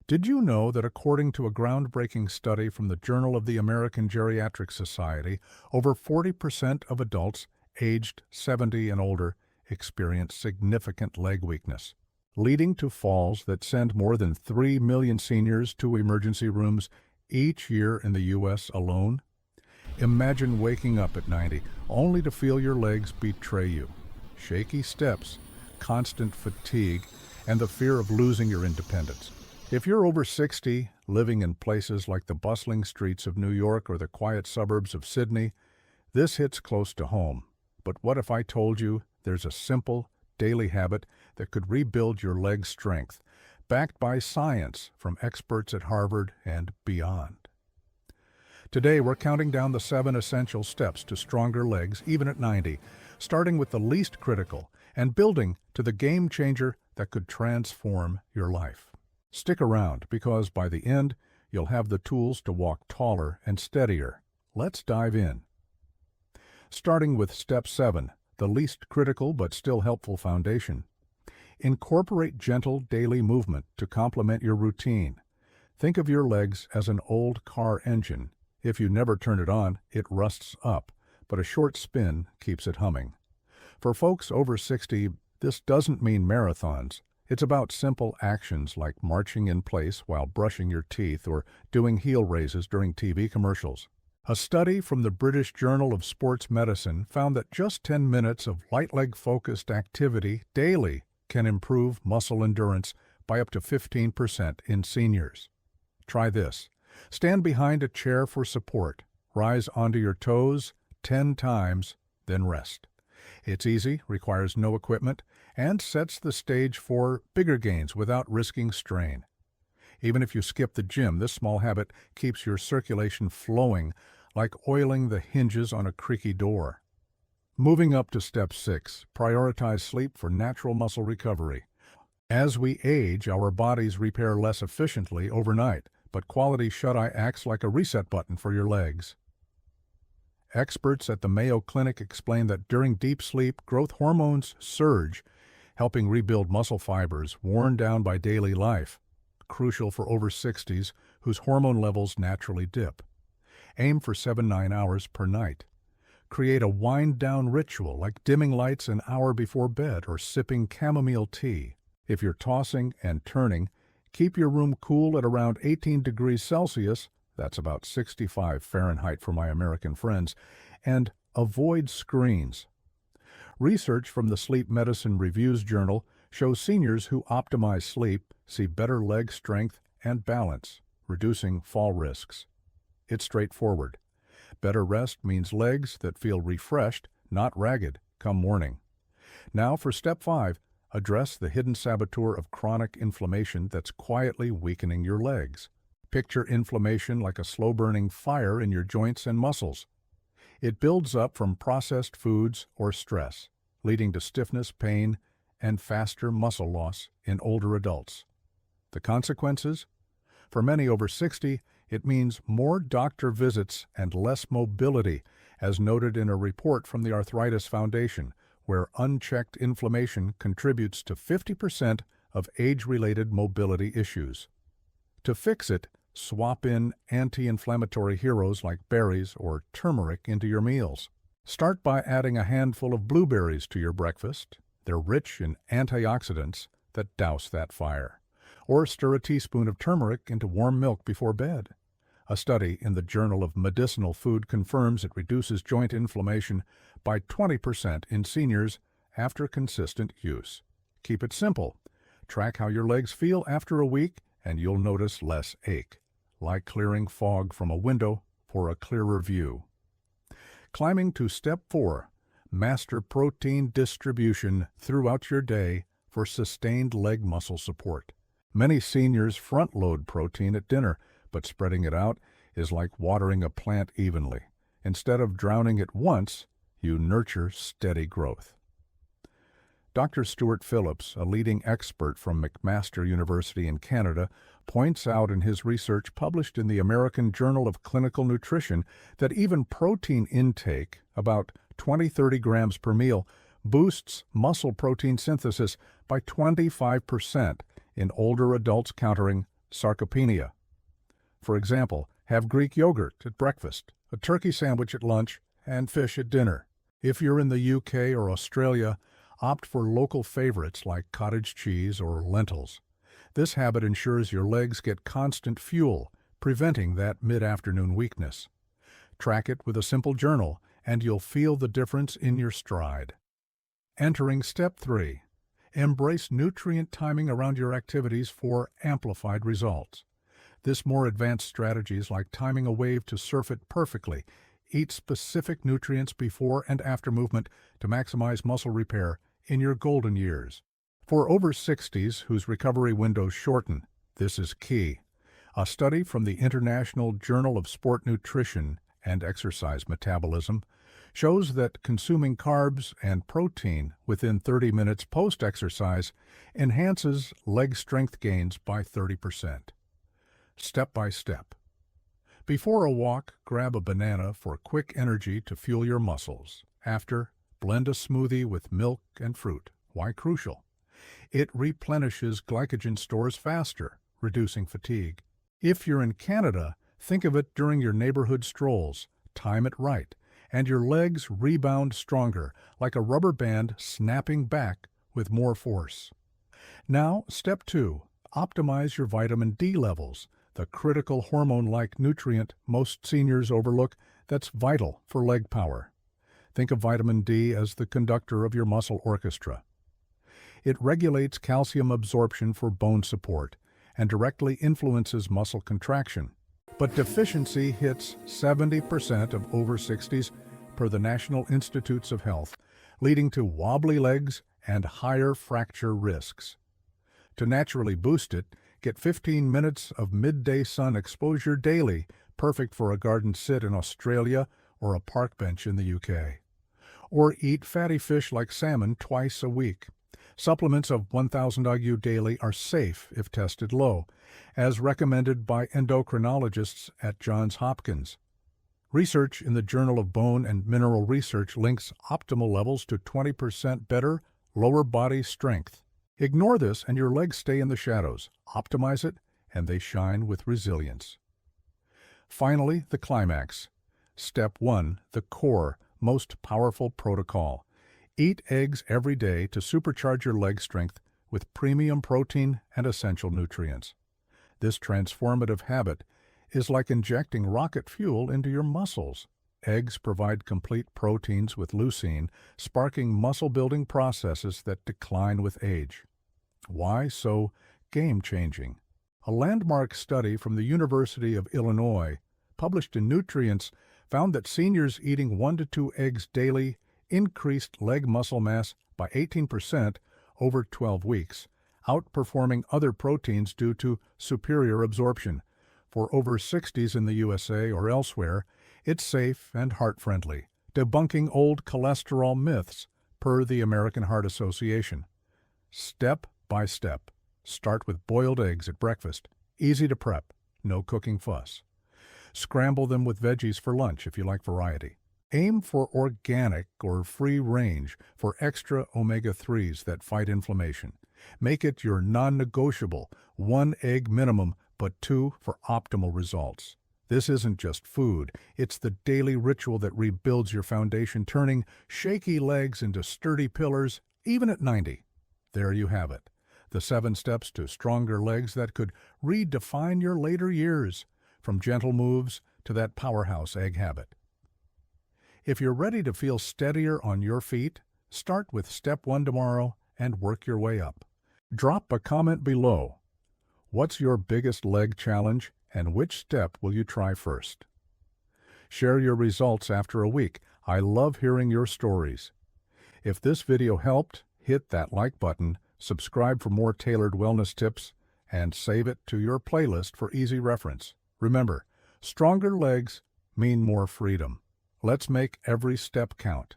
Did you know that according to a groundbreaking study from the Journal of the American Geriatric Society, over 40% of adults aged 70 and older experience significant leg weakness, leading to falls that send more than 3 million seniors to emergency rooms each year in the U.S. alone? Imagine waking up at 90 only to feel your legs betray you. Shaky steps, constant fatigue, and the fear of losing your independence. If you're over 60, living in places like the bustling streets of New York or the quiet suburbs of Sydney, this hits close to home. But what if I told you there's a simple, daily habit that could rebuild your leg strength, backed by science from experts at Harvard and beyond? Today, we're counting down the 7 essential steps to stronger legs, even at 90, starting with the least critical and building to the game changer that could transform your life. Stick around, because by the end, you'll have the tools to walk taller and steadier. Let's dive in. Starting with Step 7, the least critical but still helpful foundation. Incorporate gentle daily movement to complement your routine. Think of your legs as an old car engine. If you never turn it on, it rusts up, but a short spin keeps it humming. For folks over 60, this doesn't mean marathons. It's about simple actions like marching in place while brushing your teeth or doing heel raises during TV commercials. A study from the British Journal of Sports Medicine found that just 10 minutes of light leg-focused activity daily can improve muscle endurance by up to 15% in seniors. Try this. Stand behind a chair for support. Rise onto your toes 10 times, then rest. It's easy, requires no equipment, and sets the stage for bigger gains without risking strain. Even if you skip the gym, this small habit keeps your circulation flowing like oiling the hinges on a creaky door. Moving up to Step 6, prioritize sleep for natural muscle recovery. As we age, our bodies repair less efficiently overnight, but quality shut-eye acts like a reset button for your legs. Experts at the Mayo Clinic explain that during deep sleep, growth hormones surge, helping rebuild muscle fibers worn down by daily life, crucial for over 60s whose hormone levels naturally dip. Aim for 7-9 hours per night. Create a wind-down ritual like dimming lights an hour before bed or sipping chamomile tea. If you're tossing and turning, keep your room cool at around 18 degrees Celsius, that's about 65 Fahrenheit for my American friends, and avoid screens. Research from the Sleep Medicine Reviews Journal shows seniors who optimize sleep see better leg strength and balance, reducing fall risks. It's straightforward. Better rest means legs that feel refreshed, not ragged, come morning. Now for Step 5, address the hidden saboteur of chronic inflammation that's quietly weakening your legs. Picture inflammation like a slow-burning fire in your joints and muscles. It builds up from processed foods or stress, leading to stiffness, pain, and faster muscle loss in older adults. The consequences? For many over 60, it means more doctor visits and less mobility, as noted in a report from the Arthritis Foundation, where unchecked inflammation contributes to 50% of age-related mobility issues. To fix it, swap in anti-inflammatory heroes like berries or turmeric into your meals. Start by adding a handful of blueberries to your breakfast. They're rich in antioxidants that douse that fire. Or stir a teaspoon of turmeric into warm milk before bed. A study in the Journal of Medicinal Food confirms it reduces joint inflammation by 20% in seniors after consistent use. Keep it simple. Track how your legs feel after a week, and you'll notice less ache, like clearing fog from a window for a clearer view. Climbing to Step 4, master protein distribution throughout your day for sustained leg muscle support. Many seniors front-load protein at dinner, but spreading it out is like watering a plant evenly. Instead of drowning it once, you nurture steady growth. Dr. Stuart Phillips, a leading expert from McMaster University in Canada, points out in his research published in the American Journal of Clinical Nutrition that even protein intake, about 20-30 grams per meal, boosts muscle protein synthesis by 25% in older adults, countering sarcopenia. For example, have Greek yogurt at breakfast, a turkey sandwich at lunch, and fish at dinner. If you're in the UK or Australia, opt for local favorites like cottage cheese or lentils. This habit ensures your legs get constant fuel, preventing that mid-afternoon weakness. Track it with a simple journal, and you'll feel the difference in your stride. Entering Step 3. Embrace nutrient timing around your activities for amplified results. This more advanced strategies like timing a wave to surf it perfectly, eat specific nutrients before and after movement to maximize muscle repair in your golden years. For over 60s whose recovery windows shorten, this is key. A study from the International Journal of Sport Nutrition and Exercise Metabolism shows that consuming carbs and protein within 30 minutes post-exercise enhances leg strength gains by 30%. Step by step. Before a walk, grab a banana for quick energy to fuel your muscles. After, blend a smoothie with milk and fruit. Why crucial? It replenishes glycogen stores faster, reducing fatigue. If you're in Canada, think of it during your neighborhood strolls. Time it right, and your legs rebound stronger, like a rubber band snapping back with more force. Now, Step 2. Optimize your vitamin D levels, the critical hormone-like nutrient most seniors overlook that's vital for leg power. Think of vitamin D as the conductor of your muscle orchestra. It regulates calcium absorption for bone support and directly influences muscle contraction. But deficiency hits 70% of over 60s per the National Institutes of Health, leading to wobbly legs and higher fracture risks. To naturally boost it, get 15 minutes of midday sun exposure daily, perfect for a garden sit in Australia or a park bench in the UK. Or eat fatty fish like salmon twice a week. Supplements of 1000 IU daily are safe if tested low, as recommended by endocrinologists at Johns Hopkins. Research in the Journal of Bone and Mineral Research links optimal levels to 20% better lower body strength. Ignore this and your legs stay in the shadows. Optimize it and they shine with resilience. Finally, the climax. Step 1, the core, most powerful protocol. Eat eggs every day to supercharge your leg strength with premium protein and essential nutrients. This transformative habit is like injecting rocket fuel into your muscles. Eggs provide complete proteins with leucine, sparking muscle-building processes that decline with age. Why so game-changing? A landmark study from the University of Illinois, published in Nutrients, found that seniors eating 1 to 2 eggs daily increased leg muscle mass by 18% over 12 weeks, outperforming other proteins due to superior absorption. For over 60s in the USA or elsewhere, it's safe and heart-friendly, debunking old cholesterol myths per the American Heart Association. Step by step. Start with boiled eggs at breakfast. Easy to prep, no cooking fuss. Scramble them with veggies for lunch if you like variety. Aim for organic or free range for extra omega-3s that fight inflammation. Make it your non-negotiable, 1 egg minimum, but 2 for optimal results. This isn't just food, it's the daily ritual that rebuilds your foundation, turning shaky legs into sturdy pillars, even at 90. There you have it, the 7 steps to stronger legs that could redefine your later years, from gentle moves to that powerhouse egg habit. If you're ready to feel steadier on your feet, start with Step 1 tomorrow and work your way up. Drop a comment below. What's your biggest leg challenge and which step will you try first? Share your results after a week. I love hearing your stories. If this video helped, hit that like button, subscribe for more tailored wellness tips, and save it to your playlist for easy reference. Remember, stronger legs mean more freedom. Let's make every step count.